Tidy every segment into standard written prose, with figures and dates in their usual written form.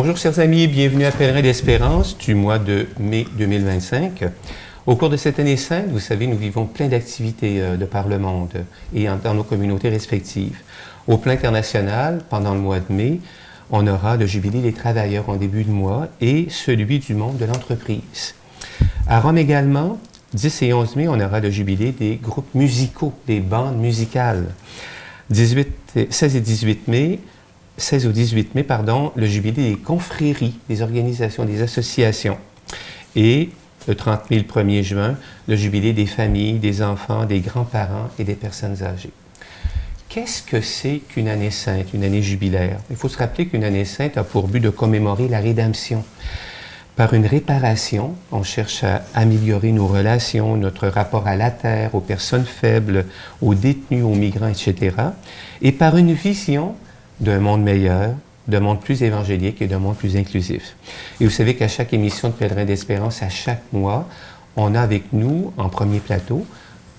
Bonjour chers amis, bienvenue à Pèlerin d'Espérance du mois de mai 2025. Au cours de cette année sainte, vous savez, nous vivons plein d'activités de par le monde et dans nos communautés respectives. Au plan international, pendant le mois de mai, on aura le Jubilé des travailleurs en début de mois et celui du monde de l'entreprise. À Rome également, 10 et 11 mai, on aura le Jubilé des groupes musicaux, des bandes musicales. 16 au 18 mai, le Jubilé des confréries, des organisations, des associations. Et le 30 mai, le 1er juin, le Jubilé des familles, des enfants, des grands-parents et des personnes âgées. Qu'est-ce que c'est qu'une année sainte, une année jubilaire? Il faut se rappeler qu'une année sainte a pour but de commémorer la rédemption. Par une réparation, on cherche à améliorer nos relations, notre rapport à la terre, aux personnes faibles, aux détenus, aux migrants, etc. Et par une vision d'un monde meilleur, d'un monde plus évangélique et d'un monde plus inclusif. Et vous savez qu'à chaque émission de Pèlerin d'Espérance, à chaque mois, on a avec nous, en premier plateau,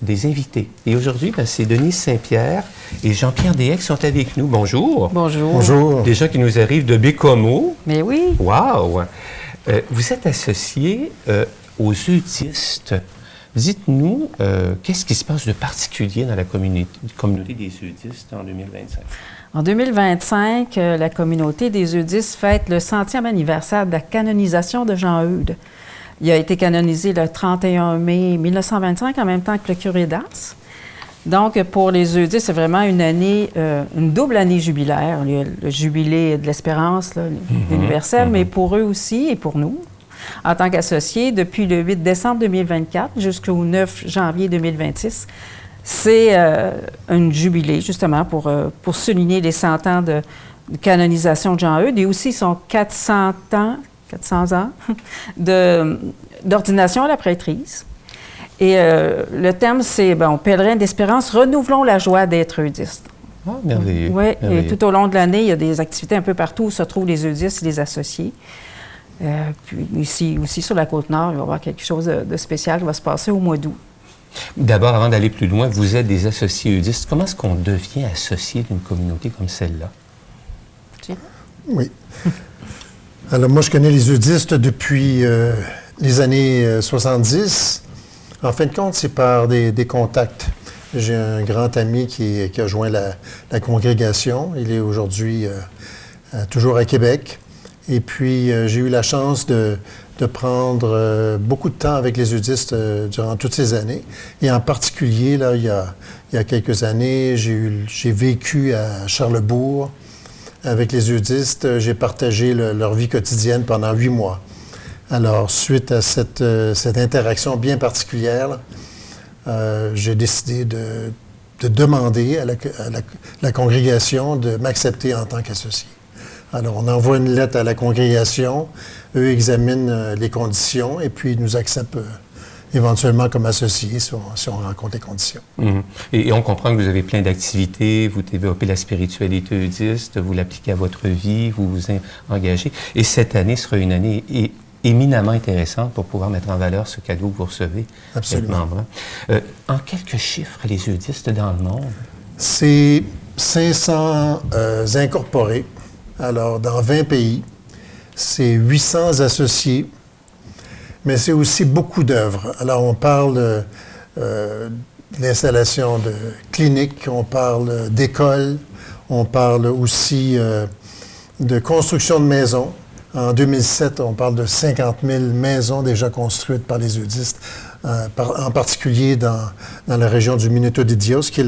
des invités. Et aujourd'hui, c'est Denise Saint-Pierre et Jean-Pierre Déhec qui sont avec nous. Bonjour. Bonjour. Bonjour. Des gens qui nous arrivent de Bécomo. Mais oui. Wow! Vous êtes associé aux eudistes. Dites-nous, qu'est-ce qui se passe de particulier dans la communauté des eudistes en 2025? En 2025, la communauté des eudistes fête le 100e anniversaire de la canonisation de Jean Eudes. Il a été canonisé le 31 mai 1925, en même temps que le curé d'Ars. Donc, pour les eudistes, c'est vraiment une année, une double année jubilaire. Le jubilé de l'espérance universelle, mais pour eux aussi et pour nous, en tant qu'associés, depuis le 8 décembre 2024 jusqu'au 9 janvier 2026, c'est un jubilé, justement, pour souligner les 100 ans de canonisation de Jean Eudes et aussi son 400 ans d'ordination à la prêtrise. Et le thème, c'est, Pèlerin d'Espérance, renouvelons la joie d'être eudiste. Ah, merveilleux. Oui, merveilleux. Et tout au long de l'année, il y a des activités un peu partout où se trouvent les eudistes et les associés. Puis ici aussi, sur la Côte-Nord, il va y avoir quelque chose de spécial qui va se passer au mois d'août. D'abord, avant d'aller plus loin, vous êtes des associés eudistes. Comment est-ce qu'on devient associé d'une communauté comme celle-là? Oui. Alors, moi, je connais les eudistes depuis les années 70. En fin de compte, c'est par des contacts. J'ai un grand ami qui a joint la congrégation. Il est aujourd'hui toujours à Québec. Et puis, j'ai eu la chance de prendre beaucoup de temps avec les eudistes durant toutes ces années. Et en particulier, là, il y a quelques années, j'ai vécu à Charlesbourg avec les eudistes. J'ai partagé leur vie quotidienne pendant 8 mois. Alors, suite à cette interaction bien particulière, j'ai décidé de demander à la congrégation de m'accepter en tant qu'associé. Alors, on envoie une lettre à la congrégation, eux examinent les conditions et puis ils nous acceptent éventuellement comme associés si on rencontre les conditions. Mmh. Et on comprend que vous avez plein d'activités, vous développez la spiritualité eudiste, vous l'appliquez à votre vie, vous vous engagez. Et cette année sera une année éminemment intéressante pour pouvoir mettre en valeur ce cadeau que vous recevez. Absolument. En quelques chiffres, les eudistes dans le monde? C'est 500 incorporés. Alors, dans 20 pays, c'est 800 associés, mais c'est aussi beaucoup d'œuvres. Alors, on parle de l'installation de cliniques, on parle d'écoles, on parle aussi de construction de maisons. En 2007, on parle de 50 000 maisons déjà construites par les eudistes, en particulier dans la région du Minuto de Dios, qui est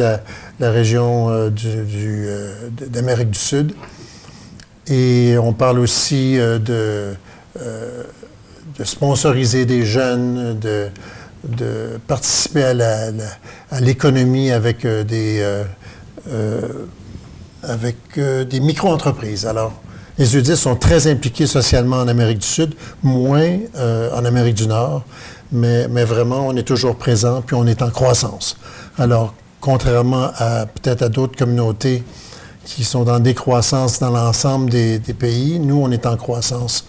la région d'Amérique du Sud. Et on parle aussi de sponsoriser des jeunes, de participer à l'économie avec des micro-entreprises. Alors, les eudistes sont très impliqués socialement en Amérique du Sud, moins en Amérique du Nord, mais vraiment, on est toujours présent, puis on est en croissance. Alors, contrairement peut-être à d'autres communautés qui sont en décroissance dans l'ensemble des pays, nous, on est en croissance.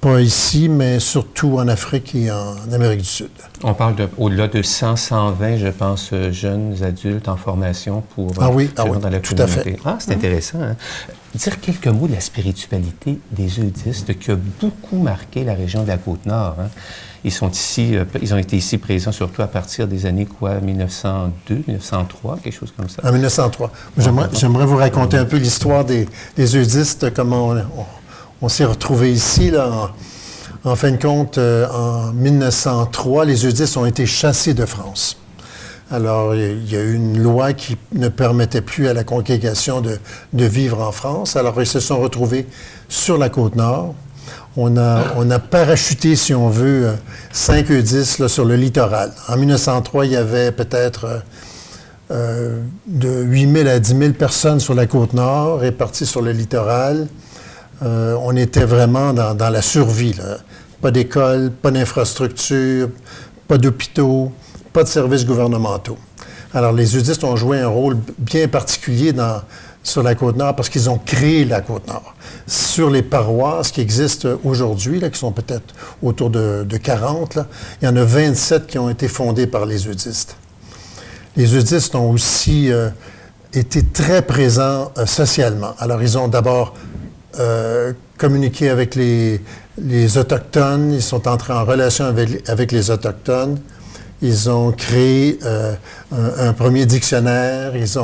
Pas ici, mais surtout en Afrique et en Amérique du Sud. On parle au-delà de 120, je pense, jeunes adultes en formation pour oui, dans la tout à communauté. fait. Ah, c'est intéressant. Hein? dire quelques mots de la spiritualité des eudistes qui a beaucoup marqué la région de la Côte-Nord. Hein. Ils ont été ici présents surtout à partir des années 1902, 1903, quelque chose comme ça. En 1903. J'aimerais vous raconter un peu l'histoire des eudistes, comment on s'est retrouvés ici, là. En fin de compte, en 1903, les eudistes ont été chassés de France. Alors, il y a eu une loi qui ne permettait plus à la congrégation de vivre en France. Alors, ils se sont retrouvés sur la Côte-Nord. On a parachuté, si on veut, 5 eudistes là, sur le littoral. En 1903, il y avait peut-être de 8 000 à 10 000 personnes sur la Côte-Nord, réparties sur le littoral. On était vraiment dans la survie, là. Pas d'école, pas d'infrastructure, pas d'hôpitaux, pas de services gouvernementaux. Alors, les eudistes ont joué un rôle bien particulier sur la Côte-Nord parce qu'ils ont créé la Côte-Nord. Sur les paroisses qui existent aujourd'hui, là, qui sont peut-être autour de 40, là, il y en a 27 qui ont été fondées par les eudistes. Les eudistes ont aussi été très présents socialement. Alors, ils ont d'abord communiqué avec les Autochtones, ils sont entrés en relation avec les Autochtones, ils ont créé un premier dictionnaire, ils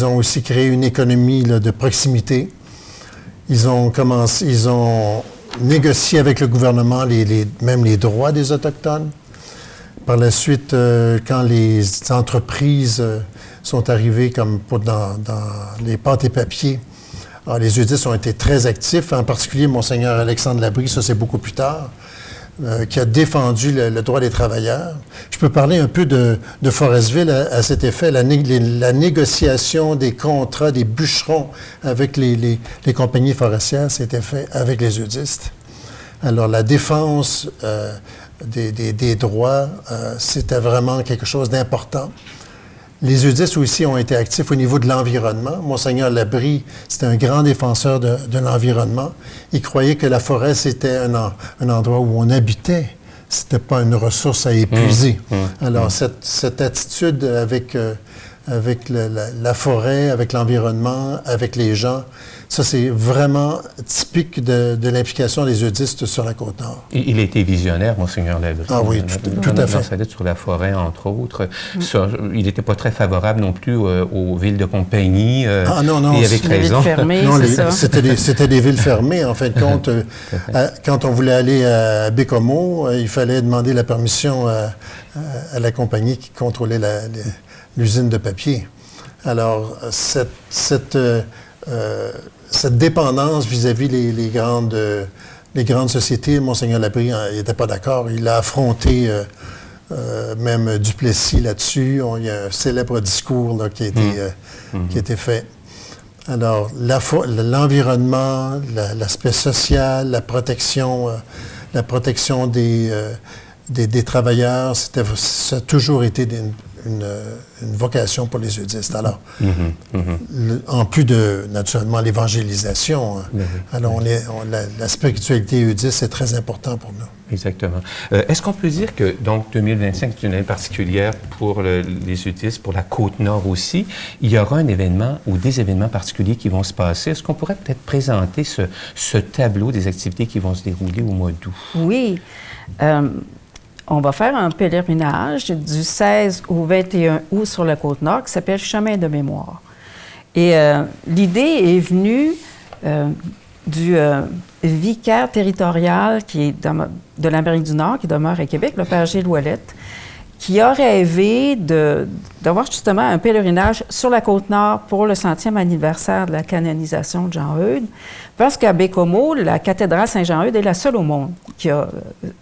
ont aussi créé une économie là, de proximité. Ils ont négocié avec le gouvernement même les droits des Autochtones. Par la suite, quand les entreprises sont arrivées comme dans les pâtes et papiers, alors, les eudistes ont été très actifs, en particulier Monseigneur Alexandre Labrie, ça c'est beaucoup plus tard, qui a défendu le droit des travailleurs. Je peux parler un peu de Forestville à cet effet. La négociation des contrats des bûcherons avec les compagnies forestières, c'était fait avec les eudistes. Alors, la défense des droits, c'était vraiment quelque chose d'important. Les eudistes aussi ont été actifs au niveau de l'environnement. Monseigneur Labrie, c'était un grand défenseur de l'environnement. Il croyait que la forêt, c'était un endroit où on habitait. C'était pas une ressource à épuiser. Alors, cette attitude avec la forêt, avec l'environnement, avec les gens, ça, c'est vraiment typique de l'implication des eudistes sur la Côte-Nord. Il était visionnaire, Monseigneur Labrie. Ah oui, tout à fait. Dans sa lettre sur la forêt, entre autres. Il n'était pas très favorable non plus aux villes de compagnie. Non. Et avec raison. C'était des villes fermées. En fin de compte, quand on voulait aller à Bécomo, il fallait demander la permission à la compagnie qui contrôlait l'usine de papier. Alors, cette dépendance vis-à-vis les grandes sociétés, Monseigneur Labrie n'était pas d'accord. Il a affronté même Duplessis là-dessus. Il y a un célèbre discours là, qui a été fait. Alors, l'environnement, l'aspect social, la protection des travailleurs, ça a toujours été une vocation pour les eudistes. Alors, en plus de, naturellement, l'évangélisation, alors la spiritualité eudiste est très important pour nous. Exactement. Est-ce qu'on peut dire que, donc, 2025 est une année particulière pour les eudistes, pour la Côte-Nord aussi? Il y aura un événement ou des événements particuliers qui vont se passer. Est-ce qu'on pourrait peut-être présenter ce tableau des activités qui vont se dérouler au mois d'août? Oui. On va faire un pèlerinage du 16 au 21 août sur la Côte-Nord qui s'appelle Chemin de mémoire. Et l'idée est venue du vicaire territorial qui est de l'Amérique du Nord, qui demeure à Québec, le Père Gilles Ouellette, qui a rêvé d'avoir justement un pèlerinage sur la Côte-Nord pour le 100e anniversaire de la canonisation de Jean-Eudes, parce qu'à Bécomo, la cathédrale Saint-Jean-Eudes est la seule au monde qui a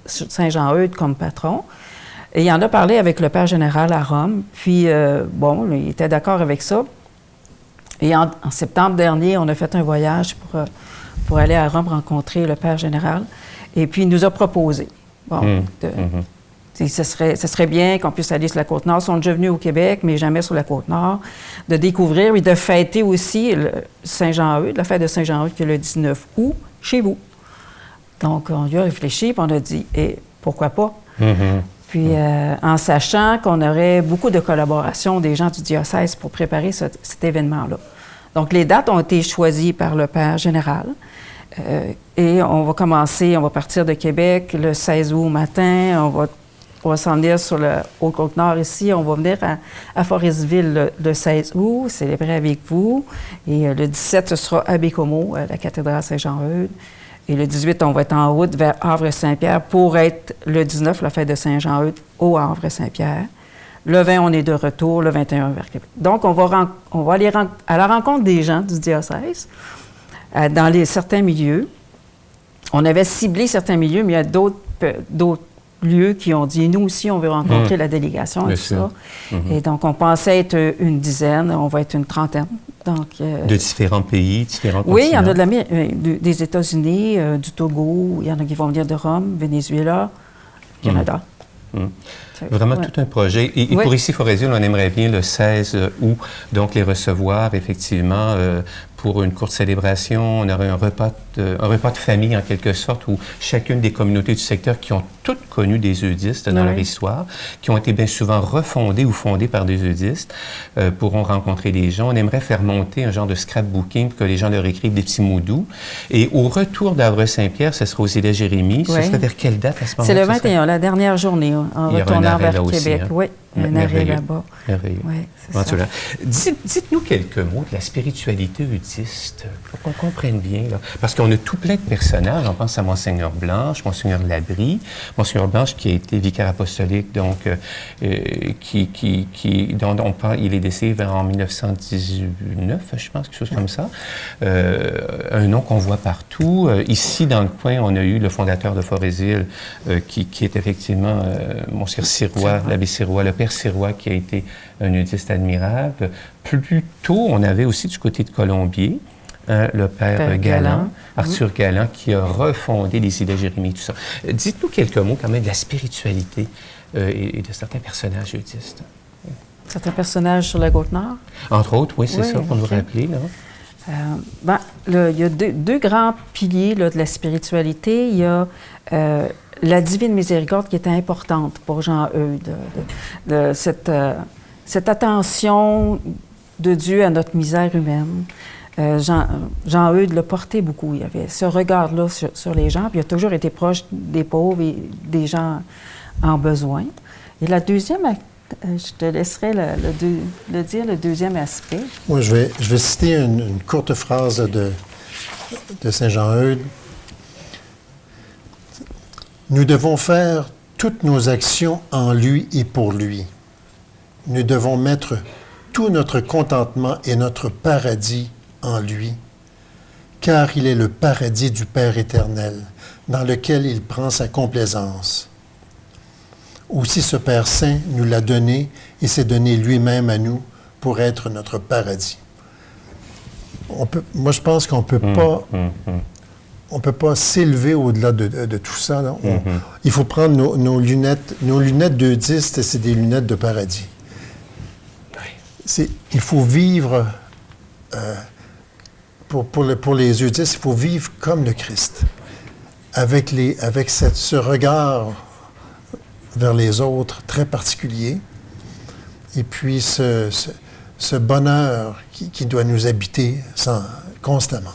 Saint-Jean-Eudes comme patron. Et il en a parlé avec le Père général à Rome, puis il était d'accord avec ça. Et en septembre dernier, on a fait un voyage pour aller à Rome rencontrer le Père général, et puis il nous a proposé, ce serait bien qu'on puisse aller sur la Côte-Nord. Ils sont déjà venus au Québec, mais jamais sur la Côte-Nord, de découvrir et de fêter aussi Saint-Jean-Eudes, la fête de Saint-Jean-Eudes qui est le 19 août, chez vous. Donc, on y a réfléchi, puis on a dit, pourquoi pas? Puis, en sachant qu'on aurait beaucoup de collaboration des gens du diocèse pour préparer cet événement-là. Donc, les dates ont été choisies par le Père général. Et on va partir de Québec le 16 août au matin. On va s'en venir sur le Haut-Côte-Nord ici. On va venir à Forestville le 16 août, célébrer avec vous. Et le 17, ce sera à Bécomo, à la cathédrale Saint-Jean-Eudes. Et le 18, on va être en route vers Havre-Saint-Pierre pour être le 19, la fête de Saint-Jean-Eudes, au Havre-Saint-Pierre. Le 20, on est de retour, le 21 vers Québec. Donc, on va aller à la rencontre des gens du diocèse dans certains milieux. On avait ciblé certains milieux, mais il y a d'autres lieux qui ont dit, nous aussi, on veut rencontrer la délégation et tout ça. Et donc, on pensait être une dizaine, on va être une trentaine. Donc, de différents pays, différents continents? Oui, il y en a des États-Unis, du Togo, il y en a qui vont venir de Rome, Venezuela, Canada. Vraiment tout un projet. Et pour ici, Forestville, on aimerait bien le 16 août, donc les recevoir effectivement pour une courte célébration. On aurait un repas de famille en quelque sorte où chacune des communautés du secteur qui ont toutes connu des eudistes dans leur histoire, qui ont été bien souvent refondées ou fondées par des eudistes, pourront rencontrer des gens. On aimerait faire monter un genre de scrapbooking pour que les gens leur écrivent des petits mots doux. Et au retour d'Havre-Saint-Pierre, ce sera aux îles Jérémie. Ce serait vers quelle date à ce moment-là? C'est le 21, la dernière journée, en retournant vers Québec. Hein? Oui, un arrêt là-bas. Merveilleux. Oui, c'est ça. Dites-nous quelques mots de la spiritualité eudiste, pour qu'on comprenne bien. Là. Parce qu'on a tout plein de personnages. On pense à Monseigneur Blanche, Monseigneur Labrie. Monseigneur Blanche qui a été vicaire apostolique, donc dont on parle, il est décédé en 1919, je pense, quelque chose comme ça. Un nom qu'on voit partout. Ici, dans le coin, on a eu le fondateur de Forestville, qui est effectivement Monseigneur Sirois, l'abbé Sirois, le père Sirois, qui a été un eudiste admirable. Plus tôt, on avait aussi du côté de Colombier, le père Galland, Arthur Galland, qui a refondé les îles de Jérémie, tout ça. Dites-nous quelques mots quand même de la spiritualité et de certains personnages eudistes. Certains personnages sur la Côte-Nord? Entre autres, oui, c'est ça, pour nous rappeler. Là. Il y a deux grands piliers là, de la spiritualité. Il y a la divine miséricorde qui était importante pour Jean-Eudes. Cette attention de Dieu à notre misère humaine. Jean-Eudes l'a porté beaucoup. Il y avait ce regard-là sur les gens, puis il a toujours été proche des pauvres et des gens en besoin. Et la deuxième, je te laisserai le dire, le deuxième aspect. Moi, je vais citer une courte phrase de Saint Jean-Eudes. Nous devons faire toutes nos actions en lui et pour lui. Nous devons mettre tout notre contentement et notre paradis en lui, car il est le paradis du Père éternel, dans lequel il prend sa complaisance. Aussi ce Père Saint nous l'a donné et s'est donné lui-même à nous pour être notre paradis. Moi, je pense qu'on peut pas... On ne peut pas s'élever au-delà de tout ça. Là. Il faut prendre nos lunettes. Nos lunettes d'eudistes, c'est des lunettes de paradis. Il faut vivre, pour les eudistes, il faut vivre comme le Christ, avec ce regard vers les autres très particulier, et puis ce bonheur qui doit nous habiter constamment.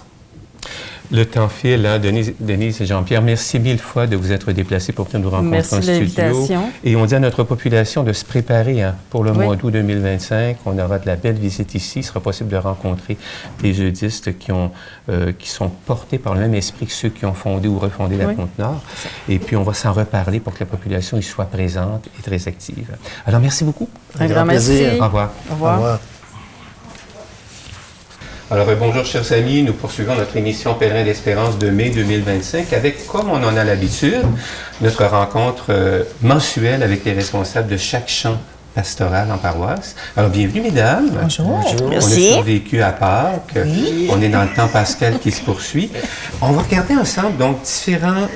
Le temps file, hein? Denise et Jean-Pierre, merci mille fois de vous être déplacés pour venir nous rencontrer en studio. Et on dit à notre population de se préparer pour le mois d'août 2025. On aura de la belle visite ici. Il sera possible de rencontrer des eudistes qui sont portés par le même esprit que ceux qui ont fondé ou refondé la Côte-Nord. Et puis, on va s'en reparler pour que la population y soit présente et très active. Alors, merci beaucoup. Un grand plaisir. Au revoir. Au revoir. Au revoir. Alors, bonjour, chers amis. Nous poursuivons notre émission Pèlerin d'Espérance de mai 2025 avec, comme on en a l'habitude, notre rencontre mensuelle avec les responsables de chaque champ pastoral en paroisse. Alors, bienvenue, mesdames. Bonjour. Bonjour. Merci. On a survécu à Pâques. Oui. On est dans le temps pascal qui se poursuit. On va regarder ensemble, donc,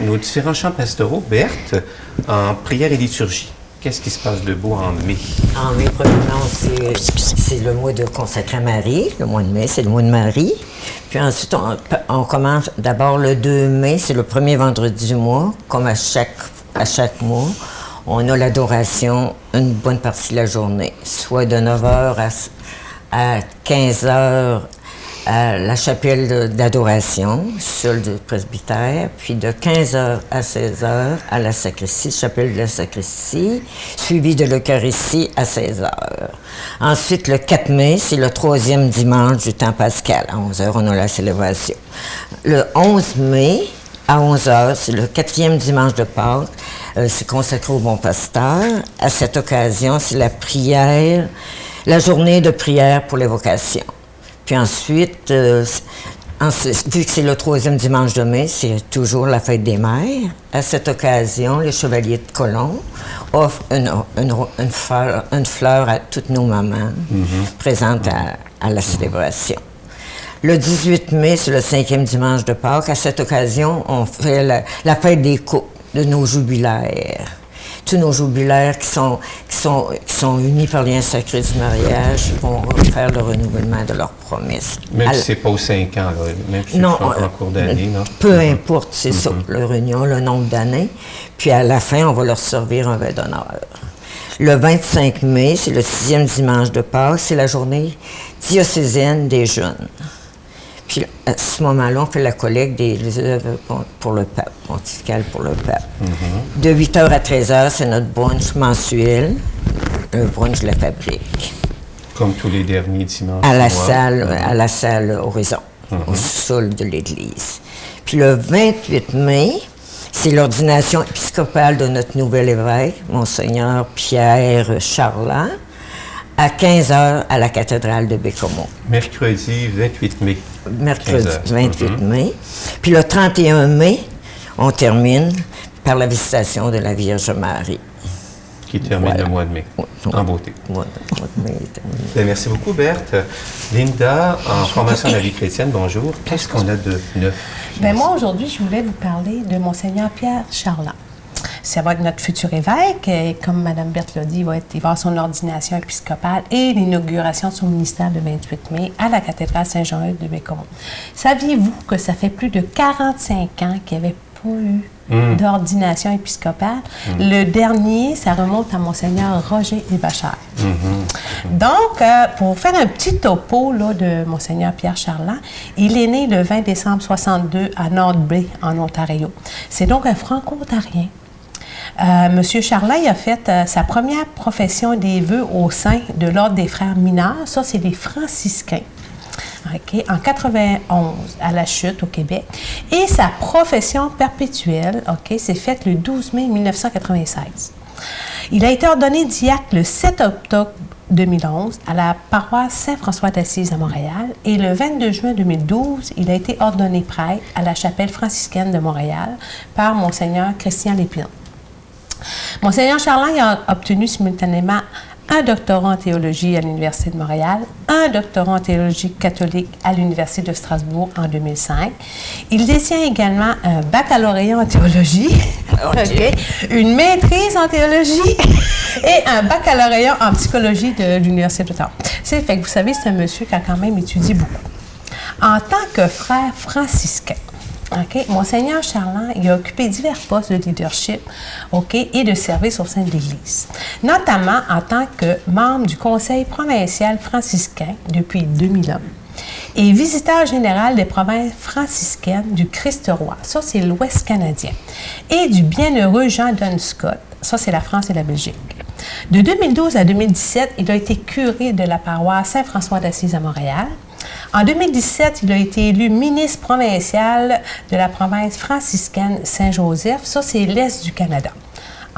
nos différents chants pastoraux, Berthe, en prière et liturgie. Qu'est-ce qui se passe de beau en mai? En mai, premièrement, c'est le mois de consacrer à Marie. Le mois de mai, c'est le mois de Marie. Puis ensuite, on commence d'abord le 2 mai, c'est le premier vendredi du mois, comme à chaque mois. On a l'adoration une bonne partie de la journée, soit de 9h à 15h à la chapelle d'adoration, sol du presbytère, puis de 15h à 16h à la sacristie, chapelle de la sacristie, suivi de l'Eucharistie à 16h. Ensuite, le 4 mai, c'est le 3e dimanche du temps pascal. À 11h, on a la célébration. Le 11 mai, à 11h, c'est le 4e dimanche de Pâques. C'est consacré au bon pasteur. À cette occasion, c'est la prière, la journée de prière pour les vocations. Puis ensuite, vu que c'est le 3e dimanche de mai, c'est toujours la fête des mères. À cette occasion, les Chevaliers de Colomb offrent une fleur à toutes nos mamans présentes à la célébration. Le 18 mai, c'est le 5e dimanche de Pâques. À cette occasion, on fait la fête des couples de nos jubilaires. Tous nos jubilaires qui sont unis par lien sacré du mariage vont faire le renouvellement de leurs promesses. Même si ce n'est pas aux 5 ans, là, même si c'est en cours d'année, non? Peu importe, c'est ça, leur union, le nombre d'années. Puis à la fin, on va leur servir un vin d'honneur. Le 25 mai, c'est le 6e dimanche de Pâques, c'est la journée diocésaine des jeunes. Puis à ce moment-là, on fait la collecte des œuvres pour le pape, pontificale pour le pape. De 8h à 13h, c'est notre brunch mensuel, le brunch de la fabrique. Comme tous les derniers dimanches. À la salle Horizon, au sol de l'église. Puis le 28 mai, c'est l'ordination épiscopale de notre nouvel évêque, Monseigneur Pierre Charland, à 15h à la cathédrale de Bécomo. Mercredi 28 mai. Mercredi 28 mai. Puis le 31 mai, on termine par la visitation de la Vierge Marie. Qui termine le mois de mai, en beauté. Mois de mai est terminé. Bien, merci beaucoup, Berthe. Linda, en formation à la vie chrétienne, bonjour. Qu'est-ce qu'on a de neuf? Bien, moi, aujourd'hui, je voulais vous parler de Monseigneur Pierre Charland. Ça va être notre futur évêque. Et comme Mme Berthe l'a dit, il va avoir son ordination épiscopale et l'inauguration de son ministère le 28 mai à la cathédrale Saint-Jean-Eudes de Bécomo. Saviez-vous que ça fait plus de 45 ans qu'il n'y avait pas eu d'ordination épiscopale? Le dernier, ça remonte à Monseigneur Roger Hébachère. Donc, pour faire un petit topo là, de Monseigneur Pierre Charland, il est né le 20 décembre 62 à North Bay, en Ontario. C'est donc un franco-ontarien. Monsieur Charland il a fait sa première profession des vœux au sein de l'Ordre des Frères mineurs. Ça, c'est les franciscains. Okay, en 91, à la Chute, au Québec. Et sa profession perpétuelle, s'est faite le 12 mai 1996. Il a été ordonné diacre le 7 octobre 2011 à la paroisse Saint-François d'Assise à Montréal. Et le 22 juin 2012, il a été ordonné prêtre à la chapelle franciscaine de Montréal par Monseigneur Christian Lépine. Monseigneur Charland a obtenu simultanément un doctorat en théologie à l'Université de Montréal, un doctorat en théologie catholique à l'Université de Strasbourg en 2005. Il détient également un baccalauréat en théologie, une maîtrise en théologie et un baccalauréat en psychologie de l'Université d'Ottawa. C'est fait que vous savez, c'est un monsieur qui a quand même étudié beaucoup. En tant que frère franciscain, Monseigneur Charland il a occupé divers postes de leadership et de service au sein de l'Église, notamment en tant que membre du Conseil provincial franciscain depuis 2001 et visiteur général des provinces franciscaines du Christ-Roi, ça c'est l'Ouest canadien, et du bienheureux Jean Duns Scott, ça c'est la France et la Belgique. De 2012 à 2017, il a été curé de la paroisse Saint-François d'Assise à Montréal. En 2017, il a été élu ministre provincial de la province franciscaine Saint-Joseph. Ça, c'est l'Est du Canada.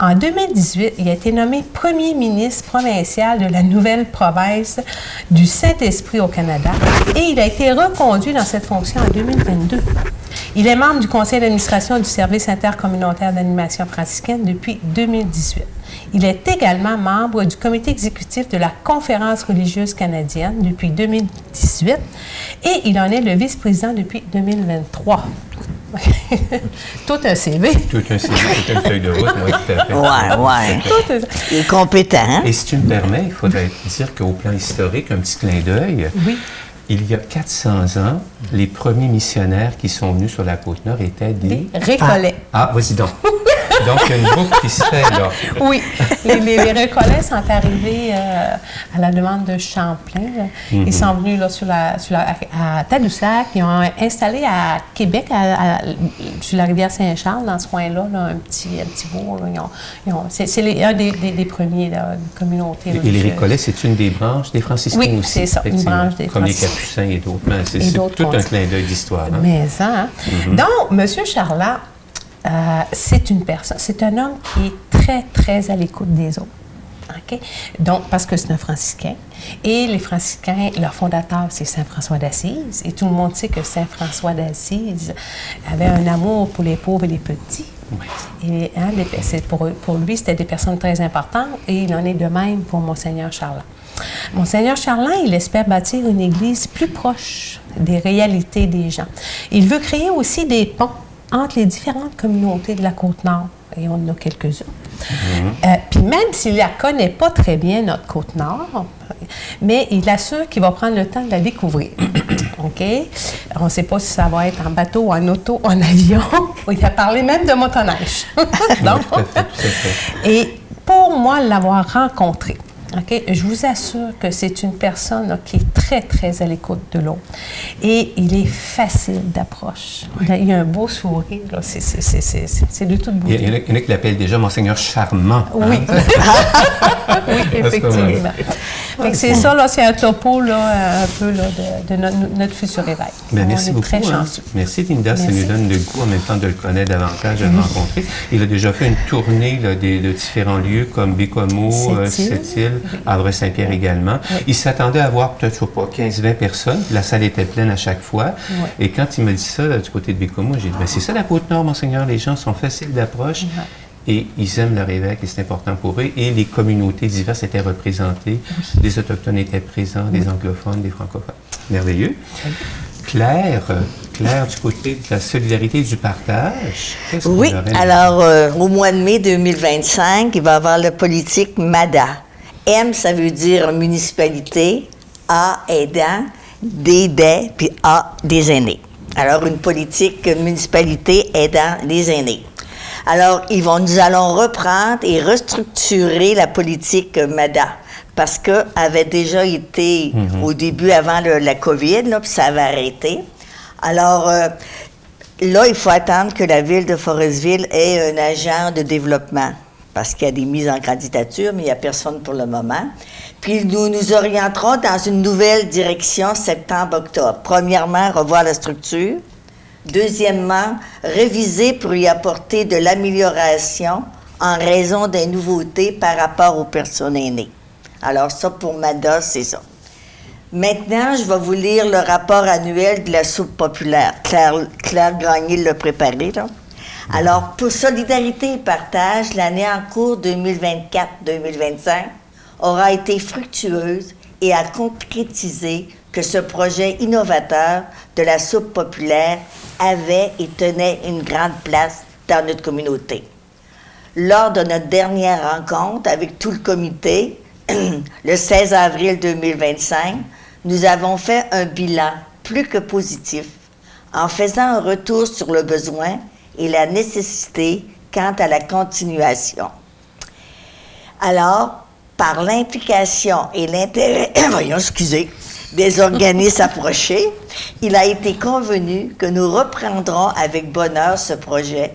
En 2018, il a été nommé premier ministre provincial de la nouvelle province du Saint-Esprit au Canada et il a été reconduit dans cette fonction en 2022. Il est membre du conseil d'administration du service intercommunautaire d'animation franciscaine depuis 2018. Il est également membre du comité exécutif de la Conférence religieuse canadienne depuis 2018 et il en est le vice-président depuis 2023. Tout un CV. Tout un CV, toute une feuille de route, moi, tout à fait. Ouais. Il est compétent. Hein? Et si tu me permets, il faudrait dire qu'au plan historique, un petit clin d'œil, il y a 400 ans, les premiers missionnaires qui sont venus sur la Côte-Nord étaient des Récollets. Ah, vas-y donc. Donc, il y a une boucle qui se fait, là. Oui, les Récollets sont arrivés à la demande de Champlain. Là. Ils sont venus là, à Tadoussac. Ils ont installé à Québec, sur la rivière Saint-Charles, dans ce coin-là, là, un petit bourg. C'est un des premiers là, de communautés. Et les Récollets, c'est une des branches des franciscains oui, aussi. C'est ça, une branche des comme franciscains. les Capucins et d'autres. Mais c'est tout un clin d'œil d'histoire. Hein? Mais ça, hein? Donc, M. Charlat, c'est un homme qui est très, très à l'écoute des autres. OK? Donc, parce que c'est un franciscain. Et les franciscains, leur fondateur, c'est Saint François d'Assise. Et tout le monde sait que Saint François d'Assise avait un amour pour les pauvres et les petits. Oui. Et pour lui, c'était des personnes très importantes. Et il en est de même pour Monseigneur Charlat. Monseigneur Charlat, il espère bâtir une église plus proche des réalités des gens. Il veut créer aussi des ponts entre les différentes communautés de la Côte-Nord. Et on en a quelques-unes. Puis même s'il ne la connaît pas très bien, notre Côte-Nord, mais il assure qu'il va prendre le temps de la découvrir. OK? On ne sait pas si ça va être en bateau, en auto, en avion. Il a parlé même de motoneige. Donc, Tout à fait. Et pour moi, l'avoir rencontré, OK, je vous assure que c'est une personne là, qui est très, très à l'écoute de l'autre. Et il est facile d'approche. Il a un beau sourire. Là. C'est de toute beauté. Il y en a qui l'appellent déjà Monseigneur Charmant. Oui. Hein? Oui, effectivement. Fait que c'est ça, là, c'est un topo là, un peu là, de notre futur évêque. Bien, merci beaucoup. Très chanceux. Merci, Linda. Ça Merci. nous donne le goût en même temps de le connaître davantage, de le rencontrer. Il a déjà fait une tournée là, de différents lieux comme Bécomo, Sept-Îles, Havre-Saint-Pierre également. Oui. Il s'attendait à avoir peut-être, je ne sais pas, 15-20 personnes. La salle était pleine à chaque fois. Oui. Et quand il m'a dit ça, là, du côté de Bécomo, j'ai dit, ben, c'est ça la Côte-Nord, Monseigneur. Les gens sont faciles d'approche. Oui. Et ils aiment leur évêque et c'est important pour eux. Et les communautés diverses étaient représentées. Des Autochtones étaient présents, des anglophones, des francophones. Merveilleux. Claire, du côté de la solidarité et du partage, qu'est-ce qu'on Oui, aurait alors au mois de mai 2025, il va y avoir la politique MADA. M, ça veut dire municipalité, A, aidant, D, des, puis A, des aînés. Alors, une politique municipalité aidant les aînés. Alors, nous allons reprendre et restructurer la politique MADA parce qu'elle avait déjà été au début, avant la COVID, là, puis ça avait arrêté. Alors, là, il faut attendre que la ville de Forestville ait un agent de développement parce qu'il y a des mises en candidature, mais il n'y a personne pour le moment. Puis, nous nous orienterons dans une nouvelle direction septembre-octobre. Premièrement, revoir la structure. Deuxièmement, réviser pour y apporter de l'amélioration en raison des nouveautés par rapport aux personnes aînées. Alors ça, pour MADA, c'est ça. Maintenant, je vais vous lire le rapport annuel de la soupe populaire. Claire Gagné l'a préparé, là. Alors, pour Solidarité et Partage, l'année en cours 2024-2025 aura été fructueuse et a concrétisé que ce projet innovateur de la soupe populaire avait et tenait une grande place dans notre communauté. Lors de notre dernière rencontre avec tout le comité, le 16 avril 2025, nous avons fait un bilan plus que positif en faisant un retour sur le besoin et la nécessité quant à la continuation. Alors, par l'implication et l'intérêt, des organismes approchés, il a été convenu que nous reprendrons avec bonheur ce projet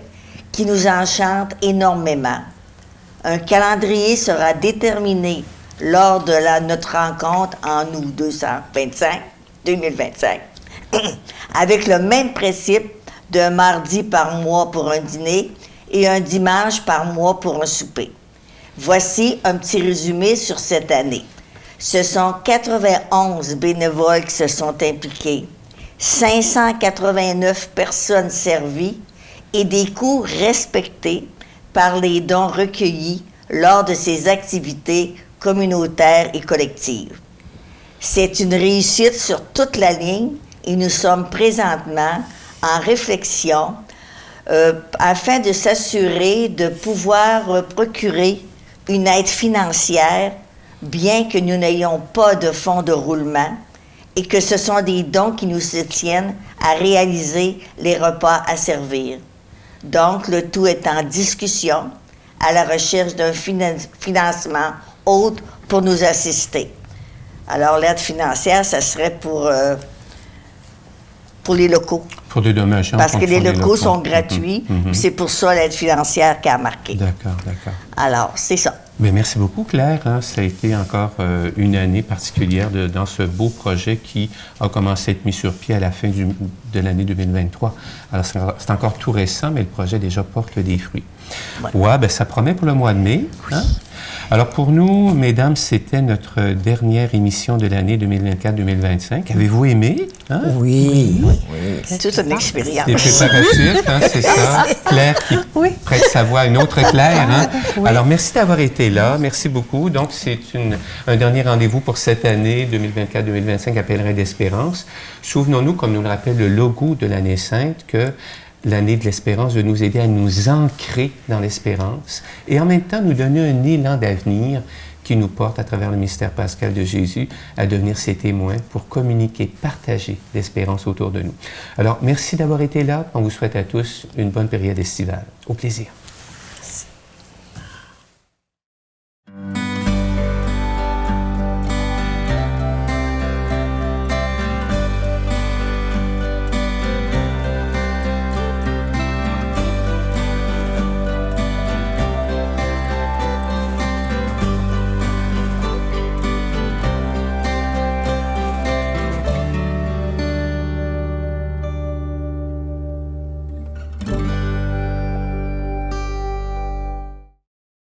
qui nous enchante énormément. Un calendrier sera déterminé lors de notre rencontre en août 2025, avec le même principe d'un mardi par mois pour un dîner et un dimanche par mois pour un souper. Voici un petit résumé sur cette année. Ce sont 91 bénévoles qui se sont impliqués, 589 personnes servies et des coûts respectés par les dons recueillis lors de ces activités communautaires et collectives. C'est une réussite sur toute la ligne et nous sommes présentement en réflexion afin de s'assurer de pouvoir procurer une aide financière, bien que nous n'ayons pas de fonds de roulement et que ce sont des dons qui nous soutiennent à réaliser les repas à servir. Donc, le tout est en discussion à la recherche d'un financement autre pour nous assister. Alors, l'aide financière, ça serait pour les locaux. Pour des dommages. Parce que les locaux sont gratuits. C'est pour ça l'aide financière qui a marqué. D'accord, d'accord. Alors, c'est ça. Bien, merci beaucoup, Claire. Ça a été encore une année particulière dans ce beau projet qui a commencé à être mis sur pied à la fin de l'année 2023. Alors, c'est encore tout récent, mais le projet déjà porte des fruits. Ouais, bien, ça promet pour le mois de mai. Hein? Alors, pour nous, mesdames, c'était notre dernière émission de l'année 2024-2025. Avez-vous aimé? Hein? Oui. C'est toute une expérience. Des préparatifs, hein, c'est ça. Claire qui prête sa voix à une autre Claire. Hein? Oui. Alors, merci d'avoir été là. Merci beaucoup. Donc, c'est un dernier rendez-vous pour cette année 2024-2025 à Pèlerin d'Espérance. Souvenons-nous, comme nous le rappelle le logo de l'année sainte, que l'année de l'espérance veut nous aider à nous ancrer dans l'espérance et en même temps nous donner un élan d'avenir qui nous porte à travers le mystère pascal de Jésus à devenir ses témoins pour communiquer, partager l'espérance autour de nous. Alors, merci d'avoir été là. On vous souhaite à tous une bonne période estivale. Au plaisir.